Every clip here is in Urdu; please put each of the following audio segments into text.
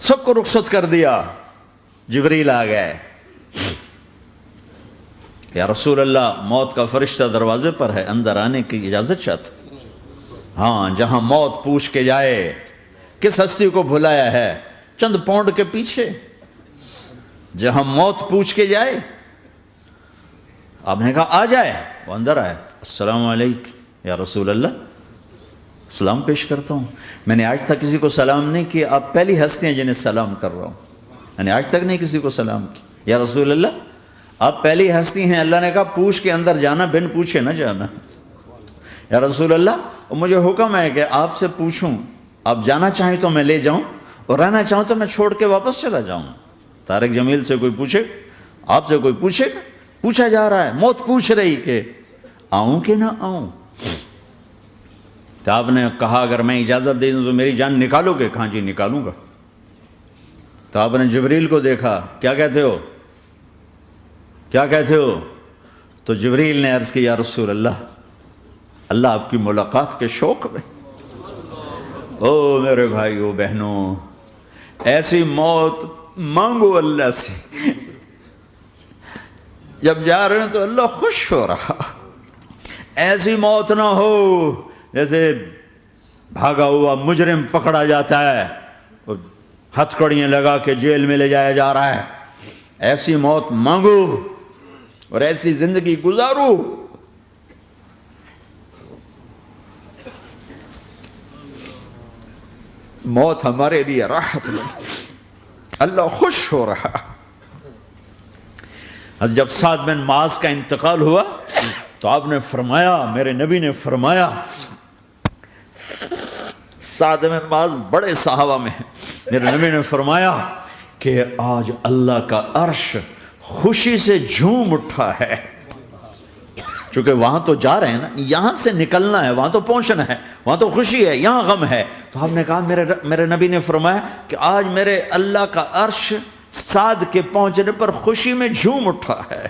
سب کو رخصت کر دیا. جبریل آ گئے. یا رسول اللہ موت کا فرشتہ دروازے پر ہے, اندر آنے کی اجازت چاہتا. ہاں, جہاں موت پوچھ کے جائے کس ہستی کو بھلایا ہے, چند پاؤنڈ کے پیچھے جہاں موت پوچھ کے جائے. آپ نے کہا آ جائے, وہ اندر آئے. السلام علیکم یا رسول اللہ, سلام پیش کرتا ہوں. میں نے آج تک کسی کو سلام نہیں کیا, آپ پہلی ہستی ہیں جنہیں سلام کر رہا ہوں. میں نے آج تک نہیں کسی کو سلام کیا. یا رسول اللہ آپ پہلی ہستی ہیں. اللہ نے کہا پوچھ کے اندر جانا, بن پوچھے نہ جانا. یا رسول اللہ مجھے حکم ہے کہ آپ سے پوچھوں, آپ جانا چاہیں تو میں لے جاؤں, اور رہنا چاہوں تو میں چھوڑ کے واپس چلا جاؤں. طارق جمیل سے کوئی پوچھے, آپ سے کوئی پوچھے, پوچھا جا رہا ہے, موت پوچھ رہی کہ آؤں کہ نہ آؤں. تو آپ نے کہا اگر میں اجازت دے دوں تو میری جان نکالو گے؟ کہاں جی نکالوں گا. تو آپ نے جبریل کو دیکھا, کیا کہتے ہو, کیا کہتے ہو؟ تو جبریل نے عرض کی یا رسول اللہ, اللہ آپ کی ملاقات کے شوق میں. او میرے بھائیو بہنوں, ایسی موت مانگو اللہ سے. جب جا رہے ہیں تو اللہ خوش ہو رہا. ایسی موت نہ ہو جیسے بھاگا ہوا مجرم پکڑا جاتا ہے, ہتھکڑیاں لگا کے جیل میں لے جایا جا رہا ہے. ایسی موت مانگو اور ایسی زندگی گزارو. موت ہمارے لیے راحت ہے, اللہ خوش ہو رہا. جب سعد بن معاذ کا انتقال ہوا تو آپ نے فرمایا, میرے نبی نے فرمایا, سعد بن معاذ بڑے صحابہ میں ہیں, میرے نبی نے فرمایا کہ آج اللہ کا عرش خوشی سے جھوم اٹھا ہے. چونکہ وہاں تو جا رہے ہیں نا, یہاں سے نکلنا ہے, وہاں تو پہنچنا ہے, وہاں تو خوشی ہے, یہاں غم ہے. تو آپ نے کہا, میرے نبی نے فرمایا کہ آج میرے اللہ کا عرش سعد کے پہنچنے پر خوشی میں جھوم اٹھا ہے.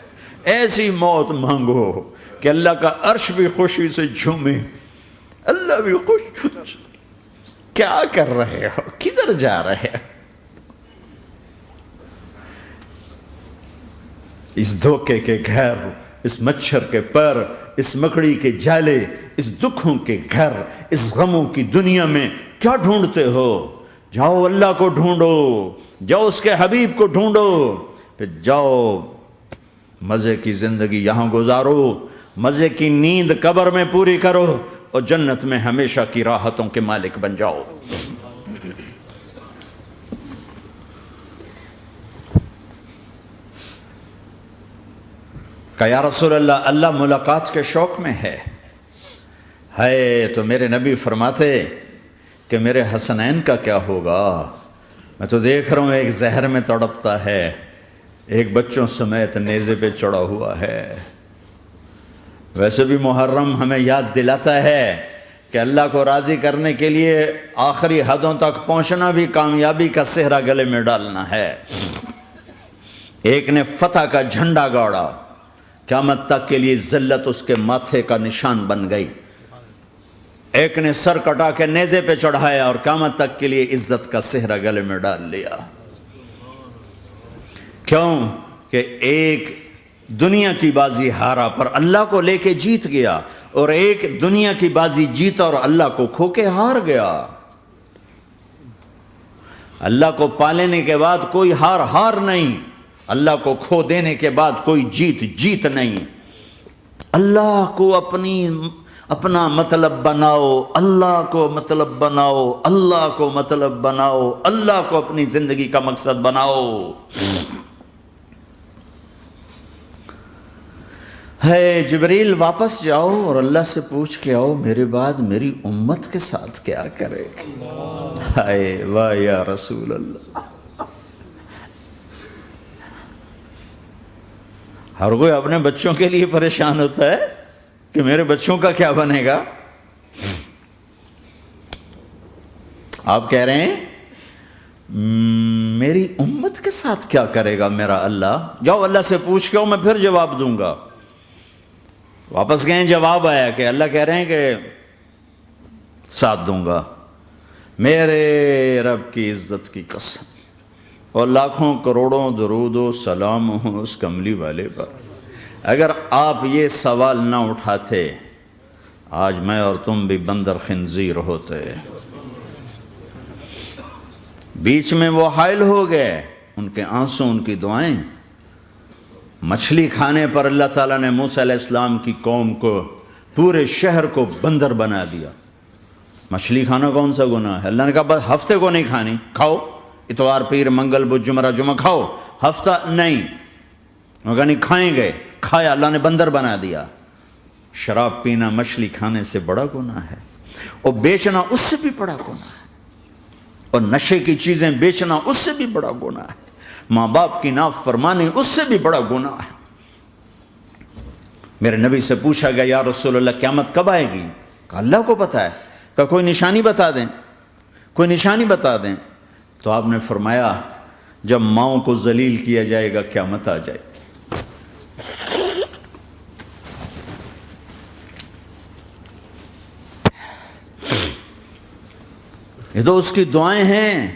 ایسی موت مانگو کہ اللہ کا عرش بھی خوشی سے جھومے, اللہ بھی خوش. کیا کر رہے ہو, کدھر جا رہے ہو؟ اس دھوکے کے گھر, اس مچھر کے پر, اس مکڑی کے جالے, اس دکھوں کے گھر, اس غموں کی دنیا میں کیا ڈھونڈتے ہو؟ جاؤ اللہ کو ڈھونڈو, جاؤ اس کے حبیب کو ڈھونڈو, پھر جاؤ مزے کی زندگی یہاں گزارو, مزے کی نیند قبر میں پوری کرو, اور جنت میں ہمیشہ کی راحتوں کے مالک بن جاؤ. کہ یا رسول اللہ, اللہ ملاقات کے شوق میں ہے. تو میرے نبی فرماتے کہ میرے حسنین کا کیا ہوگا؟ میں تو دیکھ رہا ہوں ایک زہر میں تڑپتا ہے, ایک بچوں سمیت نیزے پہ چڑھا ہوا ہے. ویسے بھی محرم ہمیں یاد دلاتا ہے کہ اللہ کو راضی کرنے کے لیے آخری حدوں تک پہنچنا بھی کامیابی کا صحرا گلے میں ڈالنا ہے. ایک نے فتح کا جھنڈا گاڑا, قیامت تک کے لیے ذلت اس کے ماتھے کا نشان بن گئی. ایک نے سر کٹا کے نیزے پہ چڑھایا اور قیامت تک کے لیے عزت کا صحرا گلے میں ڈال لیا. کیوں کہ ایک دنیا کی بازی ہارا پر اللہ کو لے کے جیت گیا, اور ایک دنیا کی بازی جیتا اور اللہ کو کھو کے ہار گیا. اللہ کو پالینے کے بعد کوئی ہار نہیں, اللہ کو کھو دینے کے بعد کوئی جیت نہیں. اللہ کو اپنا مطلب بناؤ, اللہ کو مطلب بناؤ, اللہ کو مطلب بناؤ, اللہ کو اپنی زندگی کا مقصد بناؤ. جبریل واپس جاؤ اور اللہ سے پوچھ کے آؤ میرے بعد میری امت کے ساتھ کیا کرے گا. واہ یا رسول اللہ. ہر کوئی اپنے بچوں کے لیے پریشان ہوتا ہے کہ میرے بچوں کا کیا بنے گا. آپ کہہ رہے ہیں میری امت کے ساتھ کیا کرے گا میرا اللہ. جاؤ اللہ سے پوچھ کے آؤ, میں پھر جواب دوں گا. واپس گئے, جواب آیا کہ اللہ کہہ رہے ہیں کہ ساتھ دوں گا. میرے رب کی عزت کی قسم, اور لاکھوں کروڑوں درود و سلام ہوں اس کملی والے پر۔ اگر آپ یہ سوال نہ اٹھاتے آج میں اور تم بھی بندر خنزیر ہوتے۔ بیچ میں وہ حائل ہو گئے، ان کے آنسو، ان کی دعائیں۔ مچھلی کھانے پر اللہ تعالیٰ نے موسیٰ علیہ السلام کی قوم کو، پورے شہر کو بندر بنا دیا۔ مچھلی کھانا کون سا گناہ ہے؟ اللہ نے کہا بس ہفتے کو نہیں کھانی، کھاؤ، اتوار پیر منگل بدھ جمعہ جمعہ کھاؤ، ہفتہ نہیں۔ وہ کہا نہیں کھائیں گے، کھایا، اللہ نے بندر بنا دیا۔ شراب پینا مچھلی کھانے سے بڑا گناہ ہے، اور بیچنا اس سے بھی بڑا گناہ ہے، اور نشے کی چیزیں بیچنا اس سے بھی بڑا گناہ ہے، ماں باپ کی نافرمانی اس سے بھی بڑا گناہ ہے۔ میرے نبی سے پوچھا گیا یا رسول اللہ قیامت کب آئے گی؟ کہا اللہ کو پتہ ہے۔ کہا کوئی نشانی بتا دیں، کوئی نشانی بتا دیں۔ تو آپ نے فرمایا جب ماؤں کو ذلیل کیا جائے گا قیامت آ جائے گی۔ یہ تو اس کی دعائیں ہیں،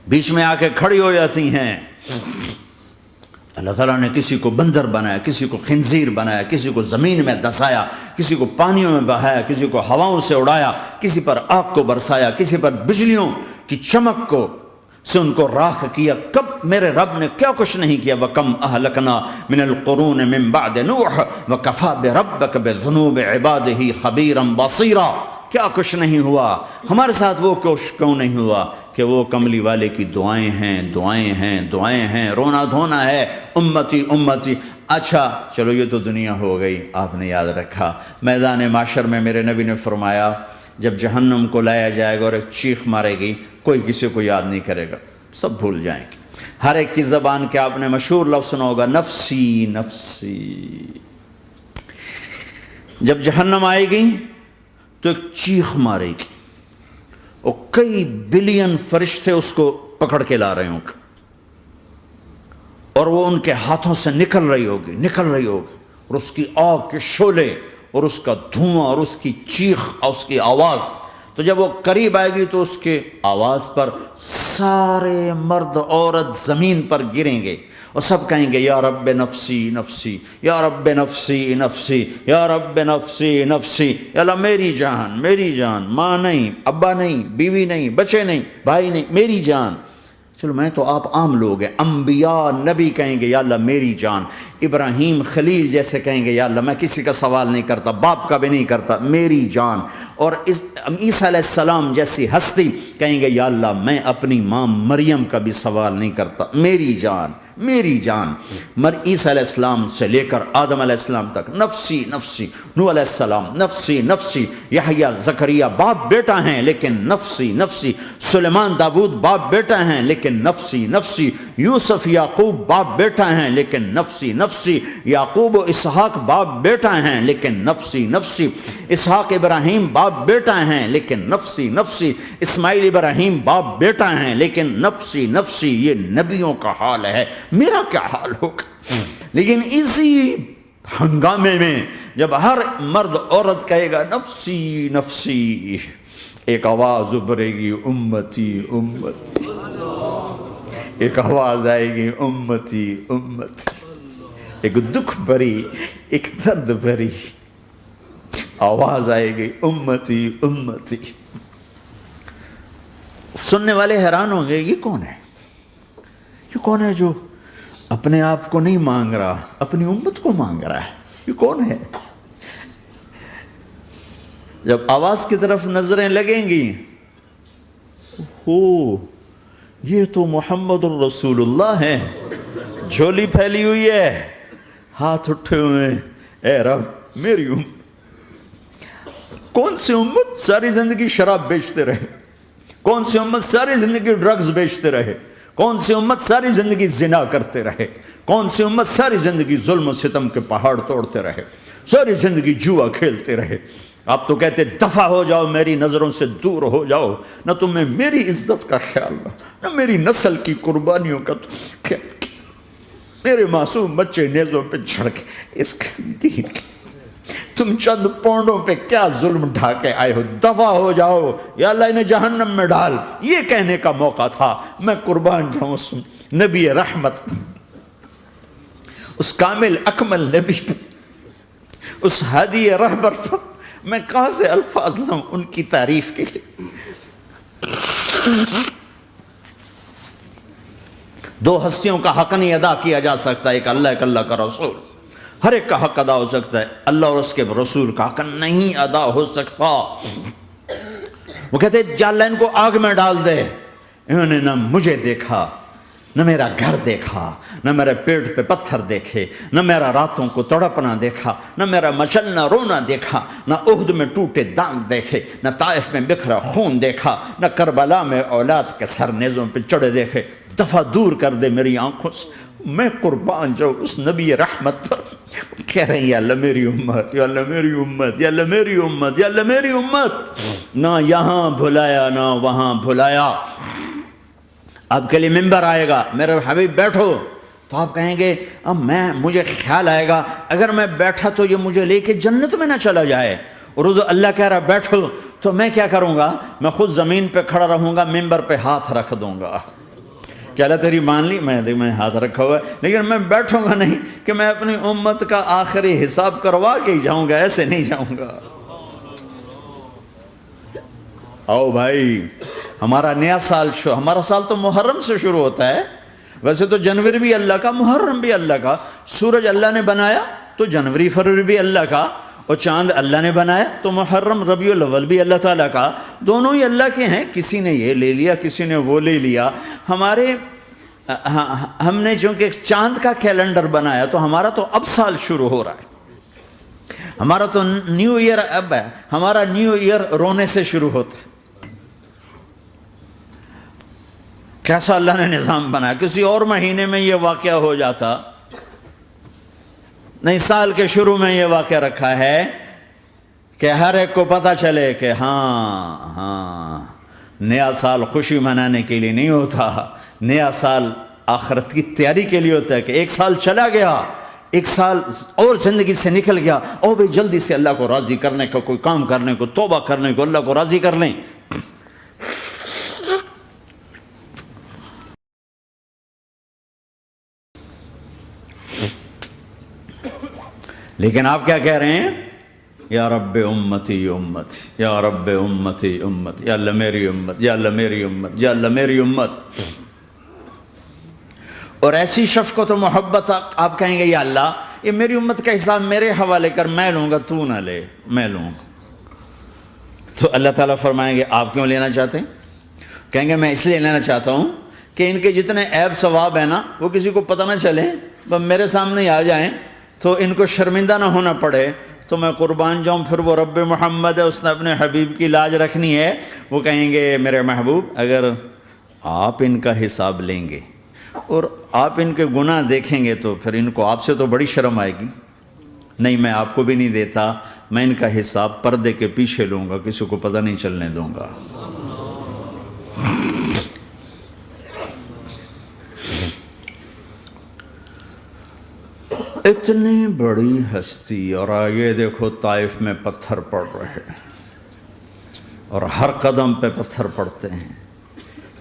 بیچ میں آ کے کھڑی ہو جاتی ہیں۔ اللہ تعالیٰ نے کسی کو بندر بنایا، کسی کو خنزیر بنایا، کسی کو زمین میں دسایا، کسی کو پانیوں میں بہایا، کسی کو ہواؤں سے اڑایا، کسی پر آگ کو برسایا، کسی پر بجلیوں کی چمک کو سے ان کو راکھ کیا۔ کب میرے رب نے کیا کچھ نہیں کیا۔ وَكَمْ أَهْلَكْنَا مِنَ الْقُرُونِ مِن بَعْدِ نُوحٍ وَكَفَىٰ بِرَبِّكَ بِذُنُوبِ عِبَادِهِ خَبِيرًا بَصِيرًا۔ کیا کچھ نہیں ہوا ہمارے ساتھ، وہ کچھ کیوں نہیں ہوا کہ وہ کملی والے کی دعائیں ہیں، دعائیں ہیں، دعائیں ہیں، رونا دھونا ہے، امتی امتی۔ اچھا چلو یہ تو دنیا ہو گئی، آپ نے یاد رکھا۔ میدان معاشر میں میرے نبی نے فرمایا جب جہنم کو لایا جائے گا اور ایک چیخ مارے گی، کوئی کسی کو یاد نہیں کرے گا، سب بھول جائیں گے۔ ہر ایک کی زبان کے آپ نے مشہور لفظ سنا ہوگا نفسی نفسی۔ جب جہنم آئے گی تو ایک چیخ مارے گی، اور کئی بلین فرشتے اس کو پکڑ کے لا رہے ہوں گے، اور وہ ان کے ہاتھوں سے نکل رہی ہوگی، اور اس کی آگ کے شعلے اور اس کا دھواں اور اس کی چیخ اور اس کی آواز۔ تو جب وہ قریب آئے گی تو اس کے آواز پر سارے مرد عورت زمین پر گریں گے، اور سب کہیں گے یا رب نفسی نفسی، یا رب نفسی نفسی، یا رب نفسی نفسی، یا اللہ میری جان، میری جان، ماں نہیں، ابا نہیں، بیوی نہیں، بچے نہیں، بھائی نہیں، میری جان۔ چلو میں تو آپ عام لوگ ہیں، انبیاء نبی کہیں گے یا اللہ میری جان، ابراہیم خلیل جیسے کہیں گے یا اللہ میں کسی کا سوال نہیں کرتا، باپ کا بھی نہیں کرتا، میری جان، اور عیسیٰ علیہ السلام جیسی ہستی کہیں گے یا اللہ میں اپنی ماں مریم کا بھی سوال نہیں کرتا، میری جان، میری جان۔ عیسیٰ علیہ السلام سے لے کر آدم علیہ السلام تک نفسی نفسی، نوح علیہ السلام نفسی نفسی، یحییٰ زکریا باپ بیٹا ہیں لیکن نفسی نفسی، سلیمان داؤد باپ بیٹا ہیں لیکن نفسی نفسی، یوسف یعقوب باپ بیٹا ہیں لیکن نفسی نفسی، یعقوب و اسحاق باپ بیٹا ہیں لیکن نفسی نفسی، اسحاق ابراہیم باپ بیٹا ہیں لیکن نفسی نفسی، اسماعیل ابراہیم باپ بیٹا ہیں لیکن نفسی نفسی۔ یہ نبیوں کا حال ہے، میرا کیا حال ہوگا؟ لیکن اسی ہنگامے میں جب ہر مرد عورت کہے گا نفسی نفسی، ایک آواز ابھرے گی امتی امتی، ایک آواز آئے گی امتی امتی، ایک دکھ بھری، ایک درد بھری آواز آئے گی امتی امتی۔ سننے والے حیران ہوں گے یہ کون ہے، یہ کون ہے جو اپنے آپ کو نہیں مانگ رہا، اپنی امت کو مانگ رہا ہے، یہ کون ہے؟ جب آواز کی طرف نظریں لگیں گی، یہ تو محمد الرسول اللہ ہے، جھولی پھیلی ہوئی ہے، ہاتھ اٹھے ہوئے ہیں، اے رب میری امت۔ کون سی امت ساری زندگی شراب بیچتے رہے، کون سی امت ساری زندگی ڈرگز بیچتے رہے، کون سی امت ساری زندگی زنا کرتے رہے، کون سی امت ساری زندگی ظلم و ستم کے پہاڑ توڑتے رہے، ساری زندگی جوا کھیلتے رہے۔ آپ تو کہتے دفع ہو جاؤ، میری نظروں سے دور ہو جاؤ، نہ تمہیں میری عزت کا خیال نہ میری نسل کی قربانیوں کا خیال، میرے معصوم بچے نیزوں پہ چڑھ کے اس کے دین تم چند پونڈوں پہ کیا ظلم ڈھا کے آئے ہو، دفع ہو جاؤ یا اللہ انہیں جہنم میں ڈال، یہ کہنے کا موقع تھا۔ میں قربان جاؤں اس نبی رحمت، اس کامل اکمل نبی پر، اس ہادی رہبر پر میں کہاں سے الفاظ لاؤں ان کی تعریف کے لیے۔ دو ہستیوں کا حق نہیں ادا کیا جا سکتا، ایک اللہ، ایک اللہ کا رسول۔ ہر ایک کا حق ادا ہو سکتا ہے، اللہ اور اس کے رسول کا حق نہیں ادا ہو سکتا۔ وہ کہتے جا اللہ ان کو آگ میں ڈال دے۔ انہوں نے نہ مجھے دیکھا، نہ میرا گھر دیکھا، نہ میرے پیٹ پہ پتھر دیکھے، نہ میرا راتوں کو تڑپنا دیکھا، نہ میرا مچلنا رونا دیکھا، نہ احد میں ٹوٹے دانت دیکھے، نہ طائف میں بکھرا خون دیکھا، نہ کربلا میں اولاد کے سر نیزوں پہ چڑھے دیکھے۔ دفعہ دور کر دے میری آنکھوں سے، میں قربان جاؤں اس نبی رحمت پر۔ کہہ رہے ہیں یا اللہ میری امت، یا اللہ میری امت، یا اللہ میری امت، یا اللہ میری امت۔ نہ یہاں بھلایا نہ وہاں بھلایا۔ آپ کے لیے ممبر آئے گا، میرے حبیب بیٹھو، تو آپ کہیں گے اب مجھے خیال آئے گا اگر میں بیٹھا تو یہ مجھے لے کے جنت میں نہ چلا جائے، اور اللہ کہہ رہا بیٹھو تو میں کیا کروں گا؟ میں خود زمین پہ کھڑا رہوں گا، ممبر پہ ہاتھ رکھ دوں گا کہ اللہ تیری مان لی، میں ہاتھ رکھا ہوا ہے، لیکن میں بیٹھوں گا نہیں کہ میں اپنی امت کا آخری حساب کروا کے ہی جاؤں گا، ایسے نہیں جاؤں گا۔ آؤ بھائی، ہمارا نیا سال ہمارا سال تو محرم سے شروع ہوتا ہے، ویسے تو جنوری بھی اللہ کا، محرم بھی اللہ کا، سورج اللہ نے بنایا تو جنوری فروری بھی اللہ کا، اور چاند اللہ نے بنایا تو محرم ربیع الاول بھی اللہ تعالیٰ کا، دونوں ہی اللہ کے ہیں۔ کسی نے یہ لے لیا، کسی نے وہ لے لیا۔ ہم نے چونکہ چاند کا کیلنڈر بنایا تو ہمارا تو اب سال شروع ہو رہا ہے، ہمارا تو نیو ایئر اب ہے، ہمارا نیو ایئر رونے سے شروع ہوتا ہے۔ کیسا اللہ نے نظام بنایا، کسی اور مہینے میں یہ واقعہ ہو جاتا، نہیں سال کے شروع میں یہ واقعہ رکھا ہے کہ ہر ایک کو پتہ چلے کہ ہاں نیا سال خوشی منانے کے لیے نہیں ہوتا، نیا سال آخرت کی تیاری کے لیے ہوتا ہے کہ ایک سال چلا گیا، ایک سال اور زندگی سے نکل گیا، اور بھی جلدی سے اللہ کو راضی کرنے کا کوئی کام کرنے کو، توبہ کرنے کو، اللہ کو راضی کر لیں۔ لیکن آپ کیا کہہ رہے ہیں؟ یا رب امتی امت، یا رب امتی امت، یا اللہ میری امت، یا اللہ میری امت، یا اللہ میری امت۔ اور ایسی شفقت و محبت آپ کہیں گے یا اللہ یہ میری امت کا حساب میرے حوالے کر، میں لوں گا، تو نہ لے، میں لوں گا۔ تو اللہ تعالیٰ فرمائیں گے آپ کیوں لینا چاہتے ہیں؟ کہیں گے میں اس لیے لینا چاہتا ہوں کہ ان کے جتنے عیب ثواب ہیں نا وہ کسی کو پتہ نہ چلے، بس میرے سامنے ہی آ جائیں تو ان کو شرمندہ نہ ہونا پڑے، تو میں قربان جاؤں۔ پھر وہ رب محمد ہے، اس نے اپنے حبیب کی لاج رکھنی ہے، وہ کہیں گے میرے محبوب اگر آپ ان کا حساب لیں گے اور آپ ان کے گناہ دیکھیں گے تو پھر ان کو آپ سے تو بڑی شرم آئے گی، نہیں میں آپ کو بھی نہیں دیتا، میں ان کا حساب پردے کے پیچھے لوں گا، کسی کو پتہ نہیں چلنے دوں گا۔ اتنی بڑی ہستی، اور آگے دیکھو طائف میں پتھر پڑ رہے ہیں، اور ہر قدم پہ پتھر پڑتے ہیں،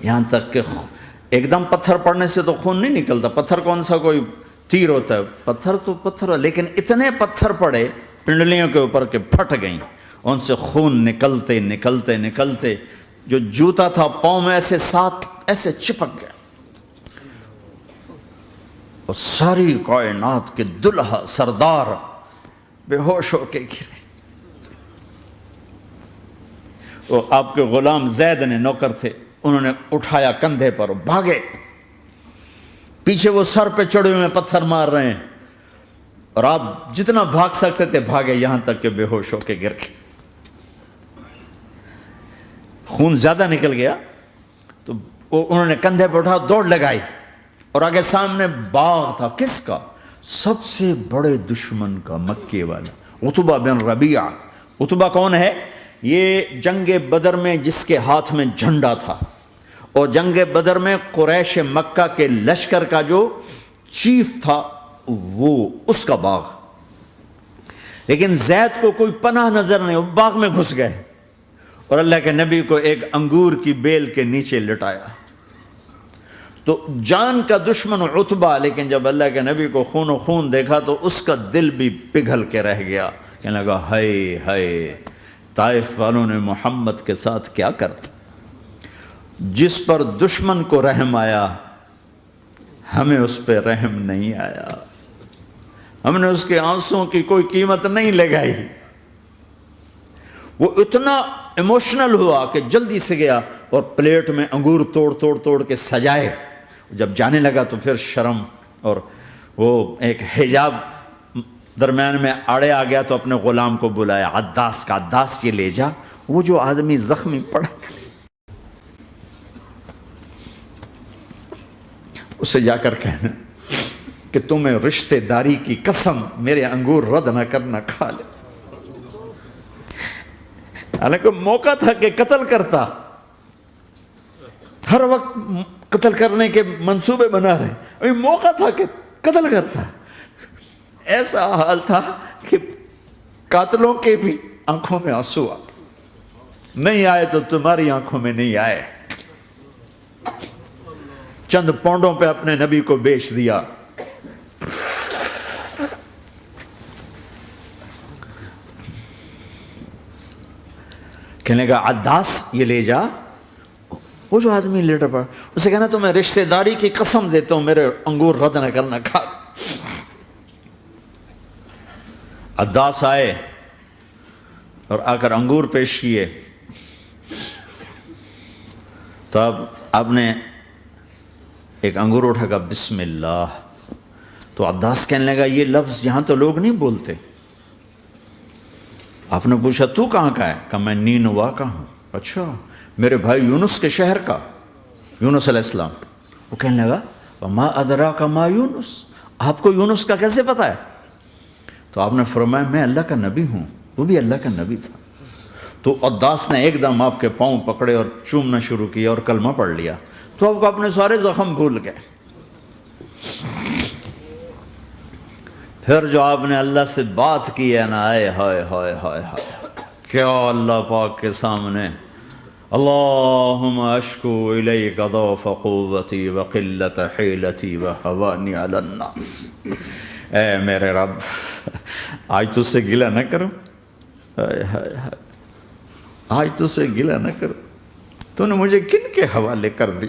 یہاں تک کہ ایک دم پتھر پڑنے سے تو خون نہیں نکلتا، پتھر کون سا کوئی تیر ہوتا ہے، پتھر تو پتھر، لیکن اتنے پتھر پڑے پنڈلیوں کے اوپر کہ پھٹ گئیں، ان سے خون نکلتے نکلتے نکلتے جو جوتا تھا پاؤں میں ایسے ساتھ ایسے چپک گیا، اور ساری کائنات کے دلہا سردار بے ہوش ہو کے گرے۔ وہ آپ کے غلام زید نے نوکر تھے، انہوں نے اٹھایا کندھے پر، بھاگے، پیچھے وہ سر پہ چڑھے ہوئے پتھر مار رہے ہیں، اور آپ جتنا بھاگ سکتے تھے بھاگے، یہاں تک کہ بے ہوش ہو کے گر گئے۔ خون زیادہ نکل گیا تو انہوں نے کندھے پہ اٹھا، دوڑ لگائی، اور آگے سامنے باغ تھا، کس کا؟ سب سے بڑے دشمن کا، مکے والا عتبہ بن ربیعہ۔ عتبہ کون ہے؟ یہ جنگ بدر میں جس کے ہاتھ میں جھنڈا تھا، اور جنگ بدر میں قریش مکہ کے لشکر کا جو چیف تھا وہ، اس کا باغ۔ لیکن زید کو کوئی پناہ نظر نہیں، وہ باغ میں گھس گئے اور اللہ کے نبی کو ایک انگور کی بیل کے نیچے لٹایا۔ تو جان کا دشمن عتبہ، لیکن جب اللہ کے نبی کو خون و خون دیکھا تو اس کا دل بھی پگھل کے رہ گیا، کہنے لگا ہائے ہائے، طائف والوں نے محمد کے ساتھ کیا کرتا۔ جس پر دشمن کو رحم آیا ہمیں اس پہ رحم نہیں آیا، ہم نے اس کے آنسوں کی کوئی قیمت نہیں لگائی۔ وہ اتنا ایموشنل ہوا کہ جلدی سے گیا اور پلیٹ میں انگور توڑ کے سجائے۔ جب جانے لگا تو پھر شرم اور وہ ایک حجاب درمیان میں آڑے آ گیا، تو اپنے غلام کو بلایا، عداس کا، عداس یہ لے جا وہ جو آدمی زخمی پڑا، اسے جا کر کہنا کہ تمہیں رشتہ داری کی قسم میرے انگور رد نہ کرنا، کھا لے۔ حالانکہ موقع تھا کہ قتل کرتا، ہر وقت قتل کرنے کے منصوبے بنا رہے، ابھی موقع تھا کہ قتل کرتا۔ ایسا حال تھا کہ قاتلوں کے بھی آنکھوں میں آنسو آ نہیں آئے تو تمہاری آنکھوں میں نہیں آئے۔ چند پونڈوں پہ اپنے نبی کو بیچ دیا۔ کہنے کا عداس یہ لے جا، وہ جو آدمی لیٹر پڑا، اسے کہنا تو میں رشتہ داری کی قسم دیتا ہوں میرے انگور رد نہ کرنا، کھا۔ عداس آئے اور آ کر انگور پیش کیے، تو اب آپ نے ایک انگور اٹھا کر بسم اللہ، تو عداس کہنے لگا یہ لفظ یہاں تو لوگ نہیں بولتے۔ آپ نے پوچھا تو کہاں کا ہے؟ کہا میں نینوا کا ہوں۔ اچھا، میرے بھائی یونس کے شہر کا، یونس علیہ السلام۔ وہ کہنے لگا وما ادراک ما یونس، آپ کو یونس کا کیسے پتا ہے؟ تو آپ نے فرمایا میں اللہ کا نبی ہوں، وہ بھی اللہ کا نبی تھا۔ تو عداس نے ایک دم آپ کے پاؤں پکڑے اور چومنا شروع کیا اور کلمہ پڑھ لیا، تو آپ کو اپنے سارے زخم بھول گئے۔ پھر جو آپ نے اللہ سے بات کی ہے نا، آئے ہائے ہائے ہائے ہائے، کیا اللہ پاک کے سامنے اللہم اشکو الیک ضعف قوتی وقلت حیلتی وہوانی علی الناس، اے میرے رب آج تجھ سے گلہ نہ کروں، آج تجھ سے گلہ نہ کروں، تو نے مجھے کن کے حوالے کر دی،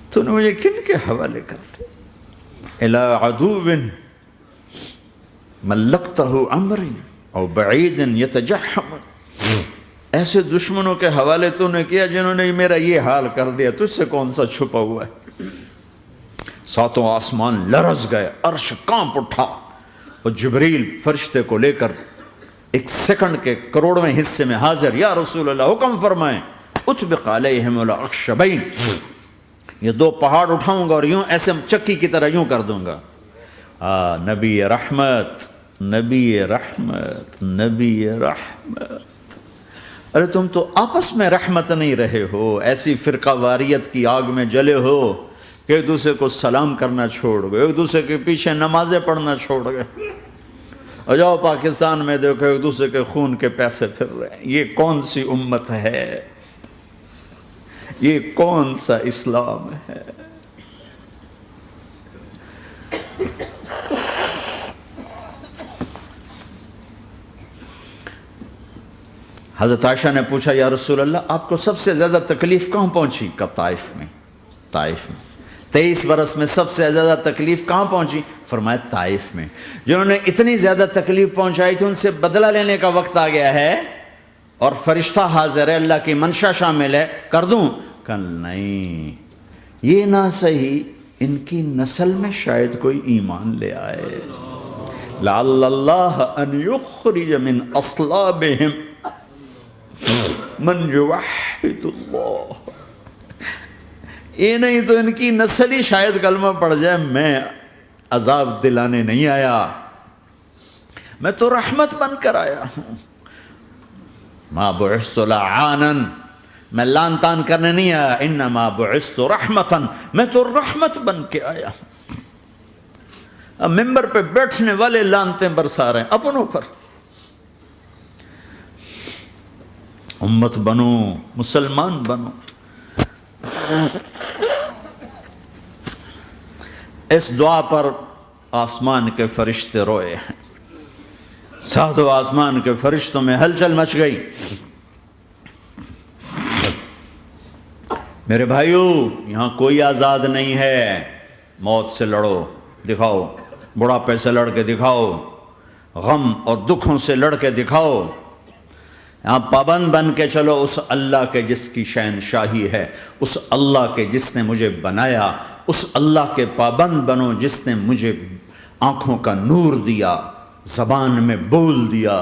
تو نے مجھے کن کے حوالے کر دی، الی عدو ملکتہ امری او بعید یتجحم، ایسے دشمنوں کے حوالے تو نے کیا جنہوں نے میرا یہ حال کر دیا، تجھ سے کون سا چھپا ہوا ہے۔ ساتوں آسمان لرز گئے، عرش کانپ اٹھا، اور جبریل فرشتے کو لے کر ایک سیکنڈ کے کروڑویں حصے میں حاضر، یا رسول اللہ حکم فرمائیں اطبق علیہم الاخشبین، یہ دو پہاڑ اٹھاؤں گا اور یوں ایسے چکی کی طرح یوں کر دوں گا۔ نبی رحمت، نبی رحمت، نبی رحمت۔ ارے تم تو آپس میں رحمت نہیں رہے ہو، ایسی فرقہ واریت کی آگ میں جلے ہو کہ ایک دوسرے کو سلام کرنا چھوڑ گئے، ایک دوسرے کے پیچھے نمازیں پڑھنا چھوڑ گئے، اور جاؤ پاکستان میں دیکھو ایک دوسرے کے خون کے پیسے پھر رہے ہیں۔ یہ کون سی امت ہے؟ یہ کون سا اسلام ہے؟ حضرت عائشہ نے پوچھا یا رسول اللہ آپ کو سب سے زیادہ تکلیف کہاں پہنچی؟ کہا طائف میں، طائف میں۔ 23 برس میں سب سے زیادہ تکلیف کہاں پہنچی؟ فرمایا طائف میں۔ جنہوں نے اتنی زیادہ تکلیف پہنچائی تھی ان سے بدلہ لینے کا وقت آ گیا ہے، اور فرشتہ حاضر ہے، اللہ کی منشا شامل ہے، کر دوں؟ کہ نہیں، یہ نہ صحیح، ان کی نسل میں شاید کوئی ایمان لے آئے، لعل اللہ ان یخرج من اصلابہم من یوحد اللہ، یہ نہیں تو ان کی نسل ہی شاید کلمہ پڑھ جائے۔ میں عذاب دلانے نہیں آیا، میں تو رحمت بن کر آیا ہوں۔ ما بعثت لعانا، میں لان تان کرنے نہیں آیا، انما بعثت رحمتا، میں تو رحمت بن کے آیا ہوں۔ اب ممبر پہ بیٹھنے والے لانتیں برسا رہے ہیں اپنوں پر. امت بنو، مسلمان بنو. اس دعا پر آسمان کے فرشتے روئے ہیں. ساتوں آسمان کے فرشتوں میں ہلچل مچ گئی. میرے بھائیو، یہاں کوئی آزاد نہیں ہے. موت سے لڑو، دکھاؤ. بڑھاپے سے لڑ کے دکھاؤ. غم اور دکھوں سے لڑ کے دکھاؤ. یہاں پابند بن کے چلو اس اللہ کے جس کی شہنشاہی ہے، اس اللہ کے جس نے مجھے بنایا. اس اللہ کے پابند بنو جس نے مجھے آنکھوں کا نور دیا، زبان میں بول دیا،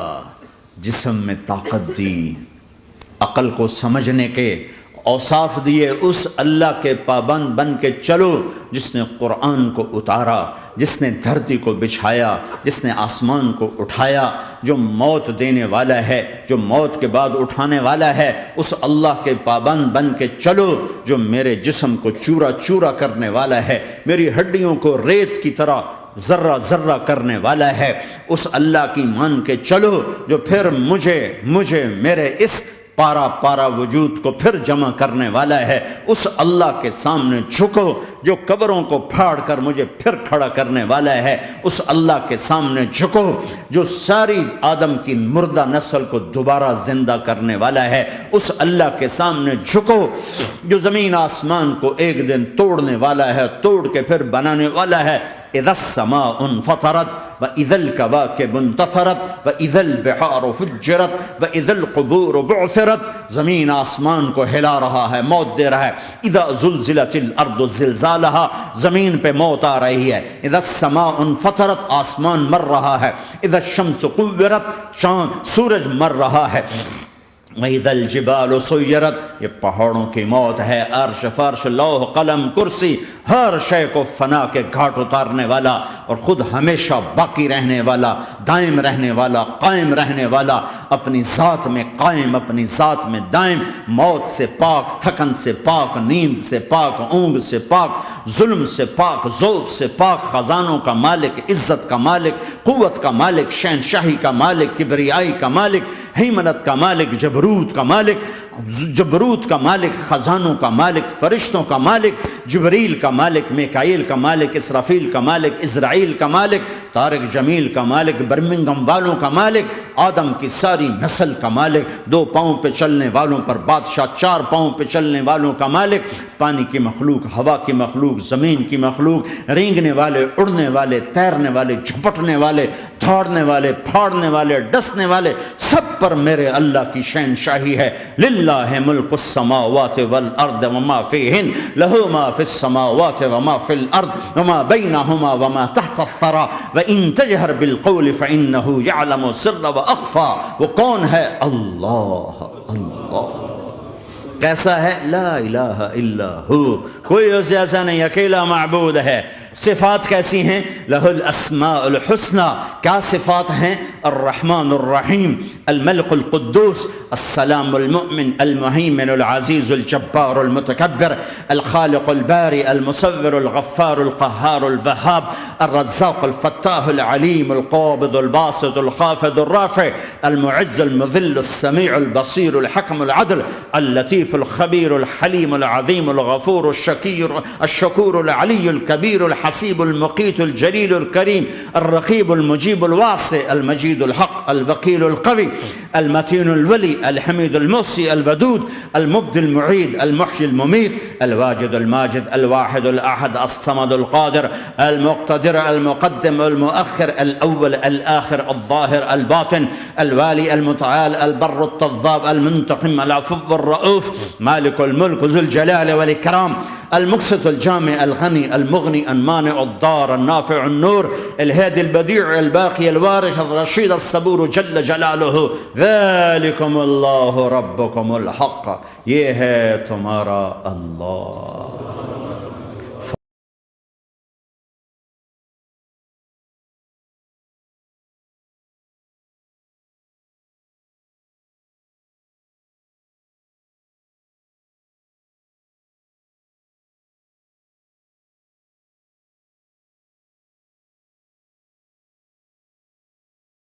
جسم میں طاقت دی، عقل کو سمجھنے کے اوصاف دیے. اس اللہ کے پابند بن کے چلو جس نے قرآن کو اتارا، جس نے دھرتی کو بچھایا، جس نے آسمان کو اٹھایا، جو موت دینے والا ہے، جو موت کے بعد اٹھانے والا ہے. اس اللہ کے پابند بن کے چلو جو میرے جسم کو چورا چورا کرنے والا ہے، میری ہڈیوں کو ریت کی طرح ذرہ ذرہ کرنے والا ہے. اس اللہ کی مان کے چلو جو پھر مجھے میرے اس پارا پارا وجود کو پھر جمع کرنے والا ہے. اس اللہ کے سامنے جھکو جو قبروں کو پھاڑ کر مجھے پھر کھڑا کرنے والا ہے. اس اللہ کے سامنے جھکو جو ساری آدم کی مردہ نسل کو دوبارہ زندہ کرنے والا ہے. اس اللہ کے سامنے جھکو جو زمین آسمان کو ایک دن توڑنے والا ہے، توڑ کے پھر بنانے والا ہے. اذا السماء انفطرت واذا الكواكب انتثرت واذا البحار فجرت واذا القبور بعثرت. زمین آسمان کو ہلا رہا ہے، موت دے رہا ہے. اذا زلزلت الارض زلزالها، زمین پہ موت آ رہی ہے. اذا السماء انفطرت، آسمان مر رہا ہے. اذا الشمس قورت، سورج مر رہا ہے. وَإِذَا الْجِبَالُ سُيِّرَتْ، یہ پہاڑوں کی موت ہے. عرش فرش لوح قلم کرسی ہر شے کو فنا کے گھاٹ اتارنے والا اور خود ہمیشہ باقی رہنے والا، دائم رہنے والا، قائم رہنے والا، اپنی ذات میں قائم، اپنی ذات میں دائم، موت سے پاک، تھکن سے پاک، نیند سے پاک، اونگ سے پاک، ظلم سے پاک، ذوق سے پاک، خزانوں کا مالک، عزت کا مالک، قوت کا مالک، شہنشاہی کا مالک، کبریائی کا مالک، ہیمنت کا مالک، جبروت کا مالک، جبروت کا مالک، خزانوں کا مالک، فرشتوں کا مالک، جبریل کا مالک، میکائیل کا مالک، اسرافیل کا مالک، اسرائیل کا مالک، طارق جمیل کا مالک، برمنگم والوں کا مالک، آدم کی ساری نسل کا مالک، 2 پاؤں پہ چلنے والوں پر بادشاہ، 4 پاؤں پہ چلنے والوں کا مالک، پانی کی مخلوق، ہوا کی مخلوق، زمین کی مخلوق، رینگنے والے، اڑنے والے، تیرنے والے، جھپٹنے والے، دھاڑنے والے، پھاڑنے والے، ڈسنے والے، سب پر میرے اللہ کی شہنشاہی ہے. للہ ملک السماوات والارض وما فیہن، لہ ما فی السماوات وما فی الارض وما بینہما وما تحت الثری وان تجہر بالقول فانہ یعلم السر واخفی. وہ کون ہے؟ اللہ. اللہ کیسا ہے؟ لا الہ الا ہو، کوئی اس جیسا نہیں، اکیلا معبود ہے. صفات کیسی ہیں؟ لہ الاسماء الحسنى. کیا صفات ہیں؟ الرحمن الرحیم، الملک القدوس، السلام المؤمن، المہیمن العزیز الجبار المتکبر، الخالق الباری المصور الغفار القہار الوہاب، الرزاق الفتاح العلیم القابض الباسط الخافض الرافع، المعز المذل السمیع البصیر الحکم العدل، اللطیف الخبیر الحلیم العظیم الغفور الشکور العلی الکبیر الحسیب المقیت الجلیل الکریم، الرقیب المجیب الواسع، المجید الحق، الوکیل القوی، المتین الولی، الحمید المحصی، الودود، المبدی المعید، المحیی الممیت، الواجد الماجد، الواحد الاحد، الصمد القادر، المقتدر، المقدم، المؤخر، الاول، الاخر، الظاهر، الباطن، الوالي، المتعال، البر، التواب، المنتقم، العفو، الرؤوف، مالك الملك، ذو الجلال والإكرام، المقسط، الجامع، الغني، المغني، المانع، الضار، النافع، النور، الهادي، البديع، الباقي، الوارث، الرشيد، الصبور جل جلاله. ذلكم الله ربكم الحق، یہ ہے تمہارا اللہ.